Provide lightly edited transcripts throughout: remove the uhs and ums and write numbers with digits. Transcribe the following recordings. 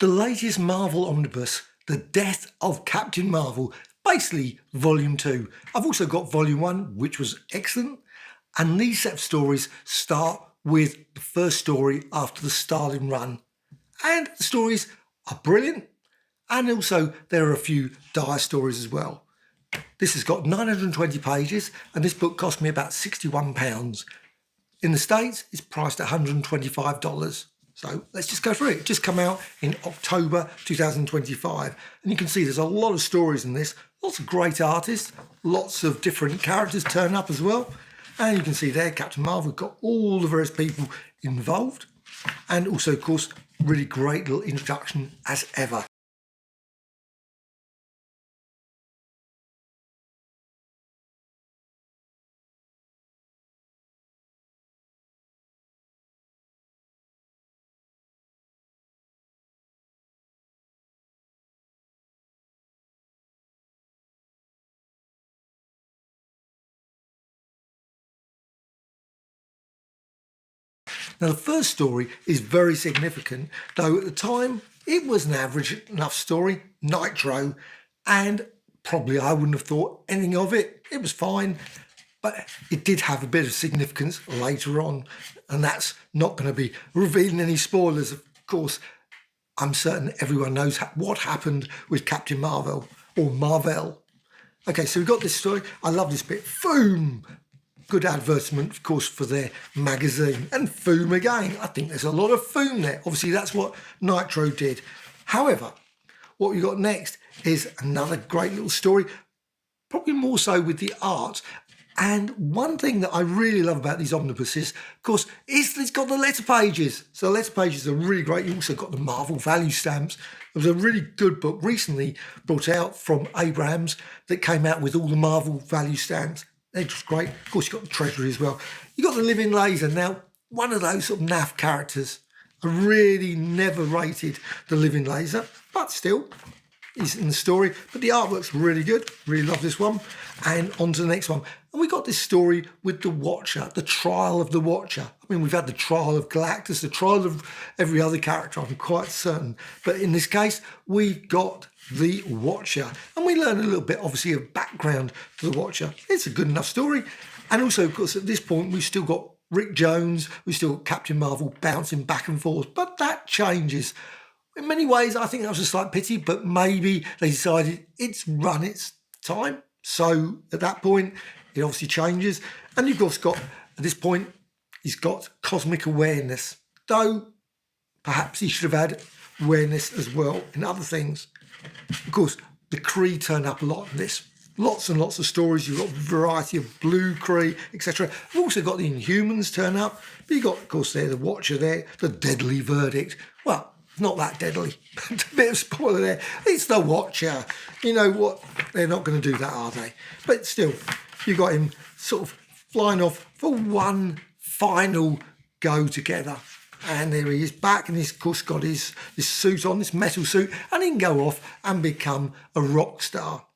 The latest Marvel Omnibus, The Death of Captain Marvel, basically Volume 2. I've also got Volume 1, which was excellent. And these set of stories start with the first story after the Starling run. And the stories are brilliant. And also there are a few dire stories as well. This has got 920 pages and this book cost me about £61. In the States, it's priced at $125. So let's just go through it. It just come out in October 2025. And you can see there's a lot of stories in this. Lots of great artists. Lots of different characters turn up as well. And you can see there, Captain Marvel got all the various people involved. And also, of course, really great little introduction as ever. Now, the first story is very significant, though at the time it was an average enough story, Nitro, and probably I wouldn't have thought anything of it. It was fine, but it did have a bit of significance later on, and that's not going to be revealing any spoilers. Of course, I'm certain everyone knows what happened with Captain Marvel, or Marvel. Okay, so we've got this story. I love this bit. Boom! Good advertisement, of course, for their magazine. And Foom again. I think there's a lot of Foom there. Obviously, that's what Nitro did. However, what we got next is another great little story, probably more so with the art. And one thing that I really love about these omnibuses, of course, is that it's got the letter pages. So the letter pages are really great. You also got the Marvel value stamps. There was a really good book recently brought out from Abrams that came out with all the Marvel value stamps. They're just great. Of course, you've got the Treasury as well. You've got the Living Laser. Now, one of those sort of naff characters. I really never rated the Living Laser, but still, he's in the story. But the artwork's really good. Really love this one. And on to the next one. And we got this story with the Watcher, the trial of the Watcher. I mean, we've had the trial of Galactus, the trial of every other character, I'm quite certain. But in this case, we've got the Watcher. And we learn a little bit, obviously, of background to the Watcher. It's a good enough story. And also, of course, at this point, we've still got Rick Jones, we've still got Captain Marvel bouncing back and forth. But that changes. In many ways, I think that was a slight pity, but maybe they decided it's run its time. So at that point, it obviously changes. And you've also got, at this point, he's got cosmic awareness. Though, perhaps he should have had awareness as well in other things. Of course, the Kree turn up a lot in this. Lots and lots of stories. You've got a variety of blue Kree, etc. You've also got the Inhumans turn up. But you've got, of course, there the Watcher there, the Deadly Verdict. Well, not that deadly. A bit of spoiler there. It's the Watcher. You know what? They're not going to do that, are they? But still, you got him sort of flying off for one final go together. And there he is back, and he's, of course, got this suit on, this metal suit, and he can go off and become a rock star.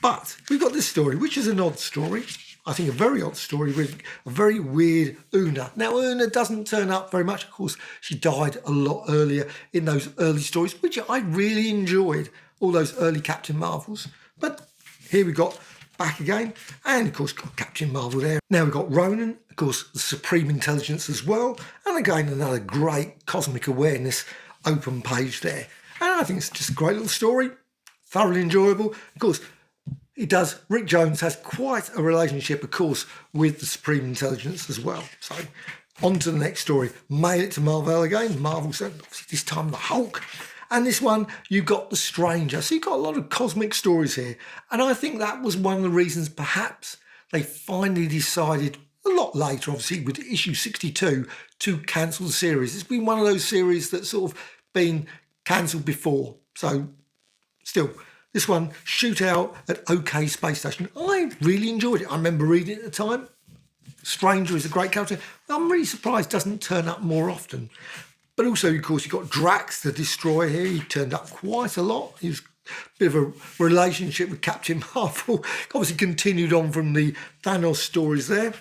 But we've got this story, which is an odd story. I think a very odd story with a very weird Una. Now, Una doesn't turn up very much. Of course, she died a lot earlier in those early stories, which I really enjoyed, all those early Captain Marvels. But here we got back again, and of course, got Captain Marvel there. Now we've got Ronan, of course, the Supreme Intelligence as well. And again, another great cosmic awareness open page there. And I think it's just a great little story, thoroughly enjoyable. Of course, Rick Jones has quite a relationship, of course, with the Supreme Intelligence as well. So, on to the next story. Mail it to Marvel again. Marvel said, obviously, this time the Hulk. And this one, you've got the Stranger. So you've got a lot of cosmic stories here. And I think that was one of the reasons, perhaps, they finally decided, a lot later, obviously, with issue 62, to cancel the series. It's been one of those series that's sort of been cancelled before. So, still, this one, Shootout at OK Space Station. I really enjoyed it. I remember reading it at the time. Stranger is a great character. I'm really surprised it doesn't turn up more often. But also, of course, you've got Drax, the Destroyer here. He turned up quite a lot. He was a bit of a relationship with Captain Marvel. Obviously continued on from the Thanos stories there.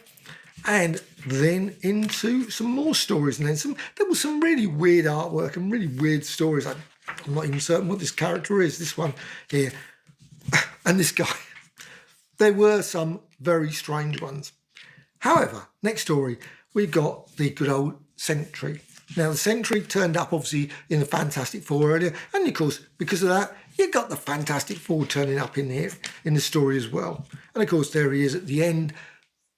And then into some more stories. And then there was some really weird artwork and really weird stories. I I'm not even certain what this character is, this one here. And this guy. There were some very strange ones. However, next story, we got the good old Sentry. Now, the Sentry turned up, obviously, in the Fantastic Four earlier. And, of course, because of that, you got the Fantastic Four turning up in here, in the story as well. And, of course, there he is at the end,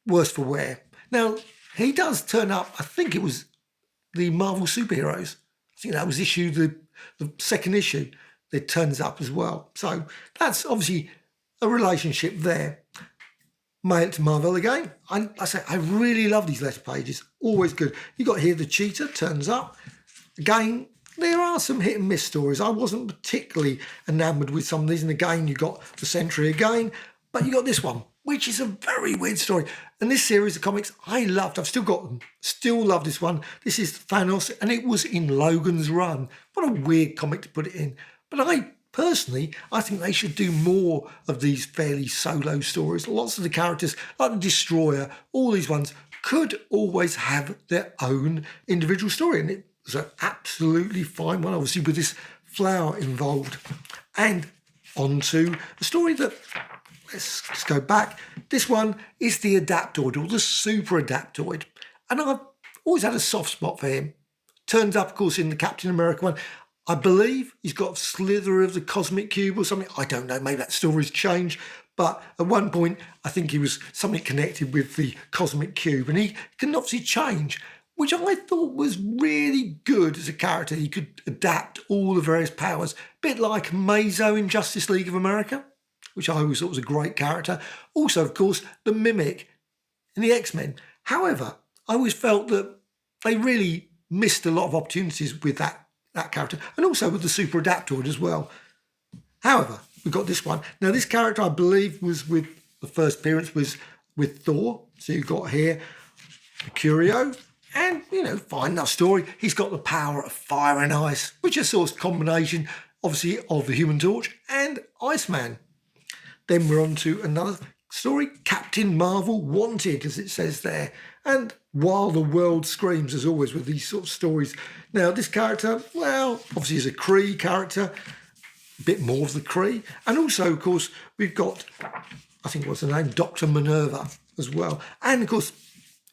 worse for wear. Now, he does turn up, I think it was the Marvel Superheroes. I think that was the second issue that turns up as well. So that's obviously a relationship there. Mail it to Marvel again. I really love these letter pages. Always good. You got here the Cheetah turns up. Again, there are some hit and miss stories. I wasn't particularly enamoured with some of these. And again, you got the Sentry again. But you got this one, which is a very weird story. And this series of comics I loved. I've still got them. Still love this one. This is Thanos, and it was in Logan's Run. What a weird comic to put it in. But personally, I think they should do more of these fairly solo stories. Lots of the characters, like the Destroyer, all these ones, could always have their own individual story. And it was an absolutely fine one, obviously, with this flower involved. And on to the story that, let's go back. This one is the Adaptoid, or the Super Adaptoid. And I've always had a soft spot for him. Turns up, of course, in the Captain America one. I believe he's got a slither of the cosmic cube or something. I don't know, maybe that story's changed. But at one point, I think he was something connected with the cosmic cube. And he can obviously change, which I thought was really good as a character. He could adapt all the various powers. A bit like Mazo in Justice League of America, which I always thought was a great character. Also, of course, the Mimic in the X-Men. However, I always felt that they really missed a lot of opportunities with that character, and also with the Super Adaptoid as well. However, we've got this one. Now, this character, I believe, was with the first appearance was with Thor. So you've got here Mercurio, and, fine enough story. He's got the power of fire and ice, which is a sort of combination, obviously, of the Human Torch and Iceman. Then we're on to another story, Captain Marvel Wanted, as it says there. And While the World Screams, as always, with these sort of stories. Now, this character, well, obviously is a Kree character, a bit more of the Kree. And also, of course, we've got, I think, what's the name? Dr. Minerva as well. And, of course,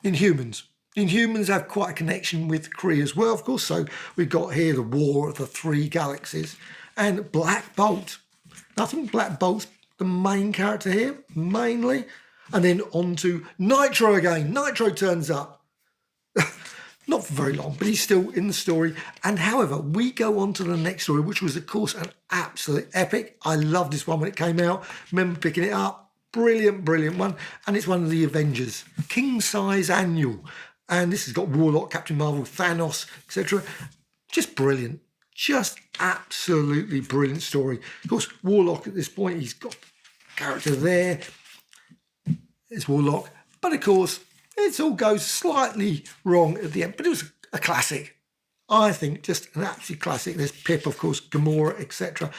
Inhumans. Inhumans have quite a connection with Kree as well, of course. So we've got here the War of the Three Galaxies. And Black Bolt. I think Black Bolt's the main character here, mainly. And then on to Nitro again. Nitro turns up. Not for very long, but he's still in the story. And however, we go on to the next story, which was, of course, an absolute epic. I loved this one when it came out. Remember picking it up. Brilliant, brilliant one. And it's one of the Avengers. King size annual. And this has got Warlock, Captain Marvel, Thanos, etc. Just brilliant. Just absolutely brilliant story. Of course, Warlock at this point, he's got character there. It's Warlock. But of course, it all goes slightly wrong at the end. But it was a classic. I think just an absolute classic. There's Pip, of course, Gamora, etc.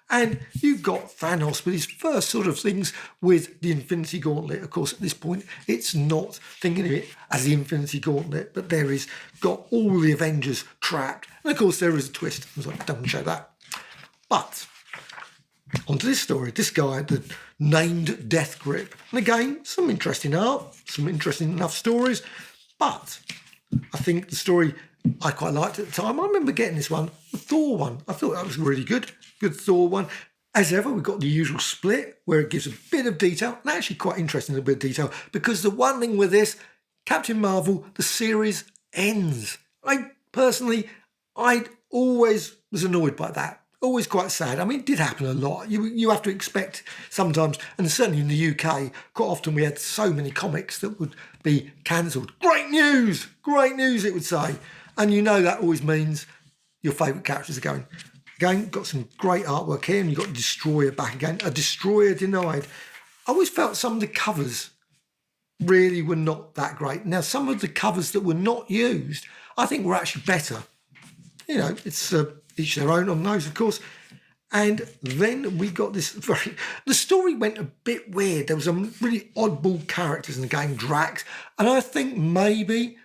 And you've got Thanos with his first sort of things with the Infinity Gauntlet. Of course, at this point, it's not thinking of it as the Infinity Gauntlet, but there is got all the Avengers trapped. And of course, there is a twist. I was like, don't show that. But onto this story, this guy, the named Death Grip. And again, some interesting art, some interesting enough stories. But I think the story I quite liked at the time. I remember getting this one, the Thor one. I thought that was really good. Good Thor one. As ever, we've got the usual split where it gives a bit of detail, and actually quite interesting, a bit of detail, because the one thing with this, Captain Marvel, the series ends. I always was annoyed by that. Always quite sad. I mean, it did happen a lot. You have to expect sometimes, and certainly in the UK, quite often we had so many comics that would be cancelled. Great news, it would say. And that always means your favourite characters are going. Again, got some great artwork here, and you've got Destroyer back again. A Destroyer denied. I always felt some of the covers really were not that great. Now, some of the covers that were not used, I think were actually better. It's each their own on those, of course. And then we got this the story went a bit weird. There was some really oddball characters in the game, Drax. And I think maybe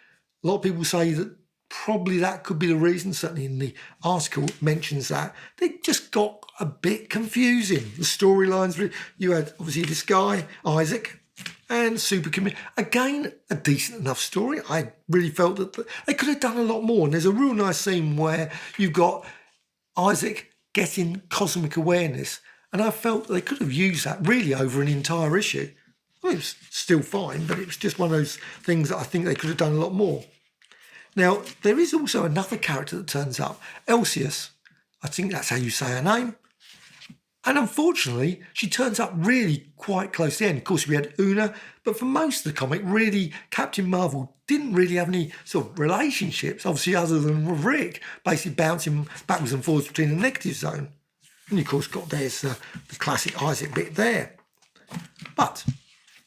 a lot of people say that probably that could be the reason. Certainly in the article it mentions that. They just got a bit confusing. The storylines, you had obviously this guy, Isaac, and Super Community. Again, a decent enough story. I really felt that they could have done a lot more. And there's a real nice scene where you've got Isaac getting cosmic awareness. And I felt they could have used that really over an entire issue. Well, it was still fine, but it was just one of those things that I think they could have done a lot more. Now, there is also another character that turns up, Elsius. I think that's how you say her name. And unfortunately, she turns up really quite close to the end. Of course, we had Una, but for most of the comic, really, Captain Marvel didn't really have any sort of relationships, obviously, other than with Rick, basically bouncing backwards and forwards between the negative zone. And, of course, there's the classic Isaac bit there. But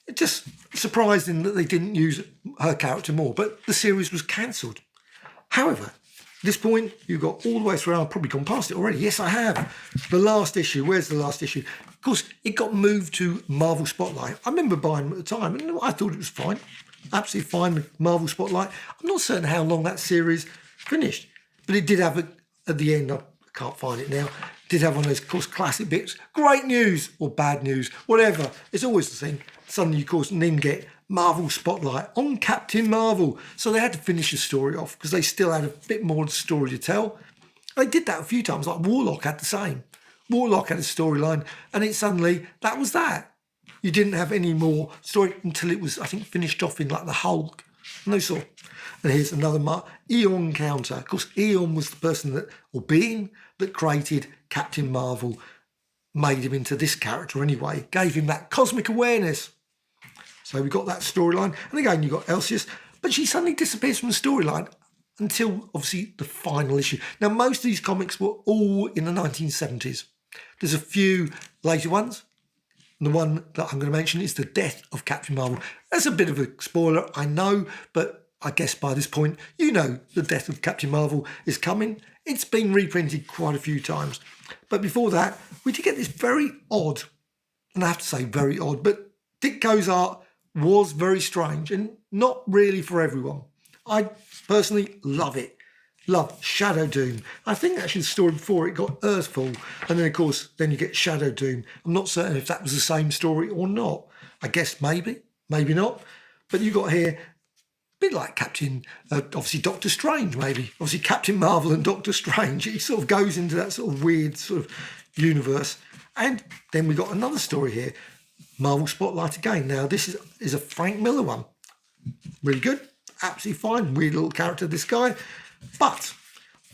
it just surprising that they didn't use her character more, but the series was cancelled. However, at this point, you've got all the way through. I've probably gone past it already. Yes, I have. The last issue. Where's the last issue? Of course, it got moved to Marvel Spotlight. I remember buying them at the time, and I thought it was fine. Absolutely fine with Marvel Spotlight. I'm not certain how long that series finished, but it did have at the end, I can't find it now, did have one of those, of course, classic bits. Great news or bad news, whatever. It's always the thing. Suddenly, of course, and then get Marvel Spotlight on Captain Marvel. So they had to finish the story off because they still had a bit more story to tell. They did that a few times, like Warlock had the same. Warlock had a storyline, and it suddenly, that was that. You didn't have any more story until it was, I think, finished off in like the Hulk. No sort. And here's another Eon counter. Of course, Eon was the person that, or being, that created Captain Marvel, made him into this character anyway, gave him that cosmic awareness. So we got that storyline. And again, you got Elsius, but she suddenly disappears from the storyline until, obviously, the final issue. Now, most of these comics were all in the 1970s. There's a few later ones. And the one that I'm going to mention is the death of Captain Marvel. That's a bit of a spoiler, I know, but I guess by this point, you know the death of Captain Marvel is coming. It's been reprinted quite a few times. But before that, we did get this very odd, and I have to say very odd, but Ditko's art was very strange and not really for everyone. I personally love it. Love Shadow Doom. I think actually the story before it got Earthfall, and then of course then you get Shadow Doom. I'm not certain if that was the same story or not. I guess maybe not. But you got here a bit like Captain, obviously Doctor Strange maybe. Obviously Captain Marvel and Doctor Strange. He sort of goes into that sort of weird sort of universe. And then we got another story here, Marvel Spotlight again. Now this is a Frank Miller one. Really good. Absolutely fine. Weird little character, this guy. But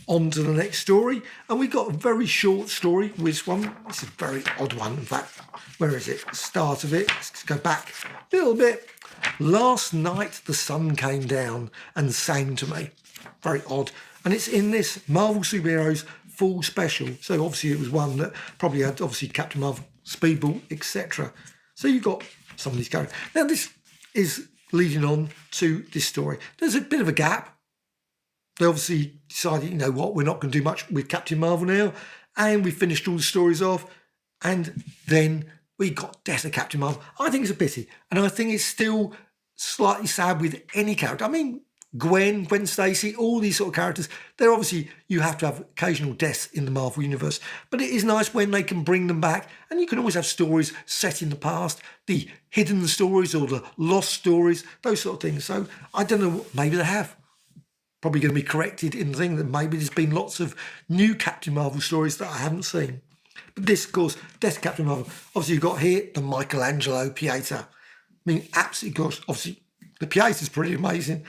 on to the next story, and we got a very short story with this one. This is a very odd one, in fact. Where is it? Start of it. Let's go back a little bit. Last night the sun came down and sang to me. Very odd. And it's in this Marvel Superheroes full special. So obviously it was one that probably had obviously Captain Marvel, Speedball, etc. So you've got some of these characters. Now this is leading on to this story. There's a bit of a gap. They obviously decided, you know what, we're not going to do much with Captain Marvel now. And we finished all the stories off. And then we got Death of Captain Marvel. I think it's a pity. And I think it's still slightly sad with any character. I mean, Gwen Stacy, all these sort of characters, they're obviously, you have to have occasional deaths in the Marvel Universe. But it is nice when they can bring them back. And you can always have stories set in the past, the hidden stories or the lost stories, those sort of things. So I don't know, maybe they have. Probably going to be corrected in the thing that maybe there's been lots of new Captain Marvel stories that I haven't seen. But this, of course, Death of Captain Marvel. Obviously, you've got here the Michelangelo Pieta. I mean, absolutely, of course, obviously, the Pieta's pretty amazing.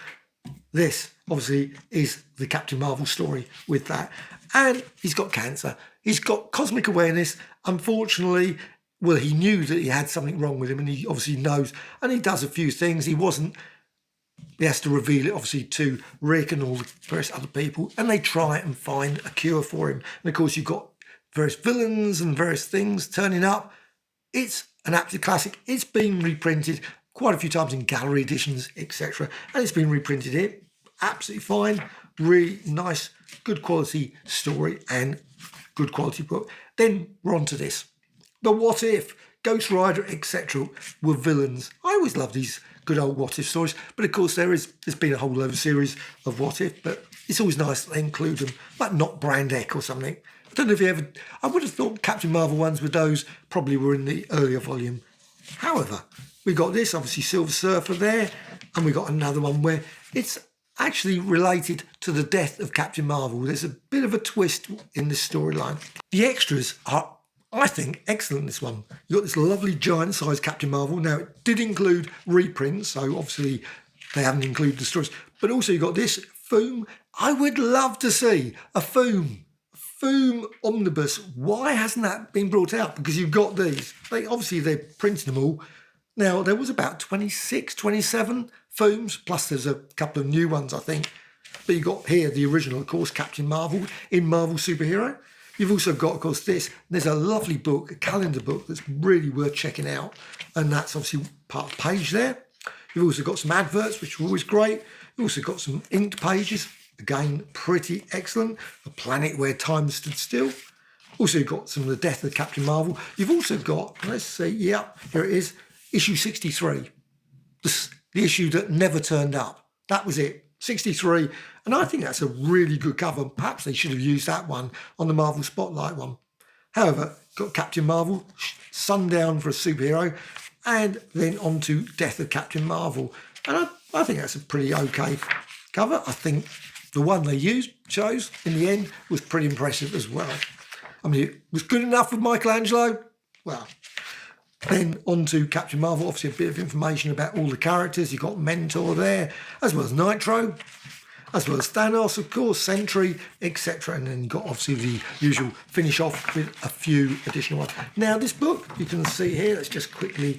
This, obviously, is the Captain Marvel story with that. And he's got cancer. He's got cosmic awareness. Unfortunately, well, he knew that he had something wrong with him, and he obviously knows. And he does a few things. He has to reveal it, obviously, to Rick and all the various other people, and they try and find a cure for him. And, of course, you've got various villains and various things turning up. It's an absolute classic. It's been reprinted quite a few times in gallery editions, etc. And it's been reprinted here. Absolutely fine. Really nice, good quality story and good quality book. Then we're on to this. The What If, Ghost Rider, etc. were villains. I always love these good old What If stories. But of course, there's been a whole load of series of What If, but it's always nice that they include them, like not Brand X or something. I don't know if you ever... I would have thought Captain Marvel ones with those probably were in the earlier volume. However, we got this, obviously Silver Surfer there, and we got another one where it's actually related to the death of Captain Marvel. There's a bit of a twist in this storyline. The extras are, I think, excellent in this one. You've got this lovely giant-sized Captain Marvel. Now, it did include reprints, so obviously they haven't included the stories. But also you've got this Foom. I would love to see a Foom Omnibus. Why hasn't that been brought out? Because you've got these. Obviously, they're printing them all. Now, there was about 26, 27 Fooms, plus there's a couple of new ones, I think. But you've got here the original, of course, Captain Marvel in Marvel Superhero. You've also got, of course, this. There's a lovely book, a calendar book that's really worth checking out. And that's obviously part of the page there. You've also got some adverts, which are always great. You've also got some inked pages. Again, pretty excellent. A planet where time stood still. Also, you've got some of the death of Captain Marvel. You've also got, let's see, yeah, here it is, issue 63. The issue that never turned up. That was it, 63. And I think that's a really good cover. Perhaps they should have used that one on the Marvel Spotlight one. However, got Captain Marvel, Sundown for a Superhero, and then on to Death of Captain Marvel. And I think that's a pretty okay cover. I think the one they chose in the end was pretty impressive as well. I mean, it was good enough with Michelangelo. Well, then on to Captain Marvel, obviously a bit of information about all the characters. You've got Mentor there, as well as Nitro, as well as Thanos, of course, Sentry, etc. And then you've got obviously the usual finish off with a few additional ones. Now, this book, you can see here, let's just quickly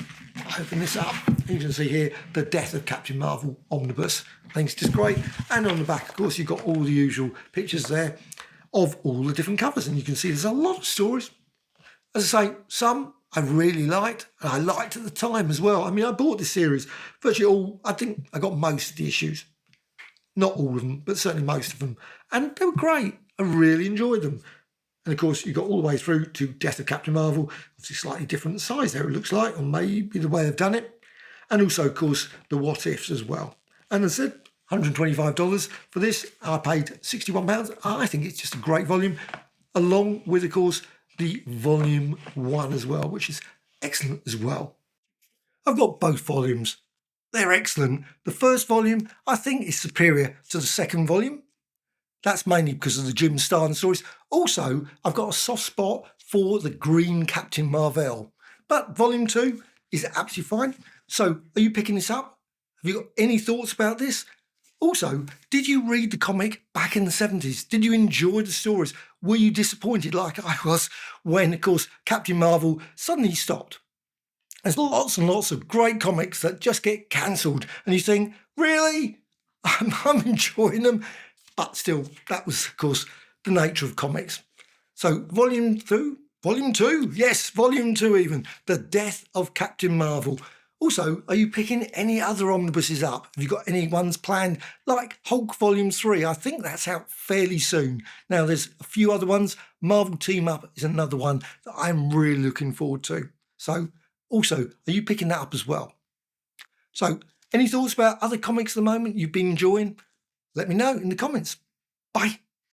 open this up. You can see here, The Death of Captain Marvel Omnibus. I think it's just great. And on the back, of course, you've got all the usual pictures there of all the different covers. And you can see there's a lot of stories. As I say, some I really liked, and I liked at the time as well. I mean, I bought this series, virtually all, I think I got most of the issues. Not all of them, but certainly most of them. And they were great. I really enjoyed them. And of course, you got all the way through to Death of Captain Marvel. Obviously, slightly different size there, it looks like, or maybe the way they've done it. And also, of course, the What Ifs as well. And as I said, $125 for this. I paid £61. I think it's just a great volume, along with, of course, the volume 1 as well, which is excellent as well. I've got both volumes. They're excellent. The first volume, I think, is superior to the second volume. That's mainly because of the Jim Starlin stories. Also, I've got a soft spot for the green Captain Marvel. But volume 2 is absolutely fine. So, are you picking this up? Have you got any thoughts about this? Also, did you read the comic back in the 70s? Did you enjoy the stories? Were you disappointed like I was when, of course, Captain Marvel suddenly stopped? There's lots and lots of great comics that just get cancelled and you think, really? I'm enjoying them. But still, that was, of course, the nature of comics. So, volume 2, yes, volume 2 even, The Death of Captain Marvel. Also, are you picking any other omnibuses up? Have you got any ones planned, like Hulk Volume 3? I think that's out fairly soon. Now, there's a few other ones. Marvel Team Up is another one that I'm really looking forward to. So, also, are you picking that up as well? So, any thoughts about other comics at the moment you've been enjoying? Let me know in the comments. Bye.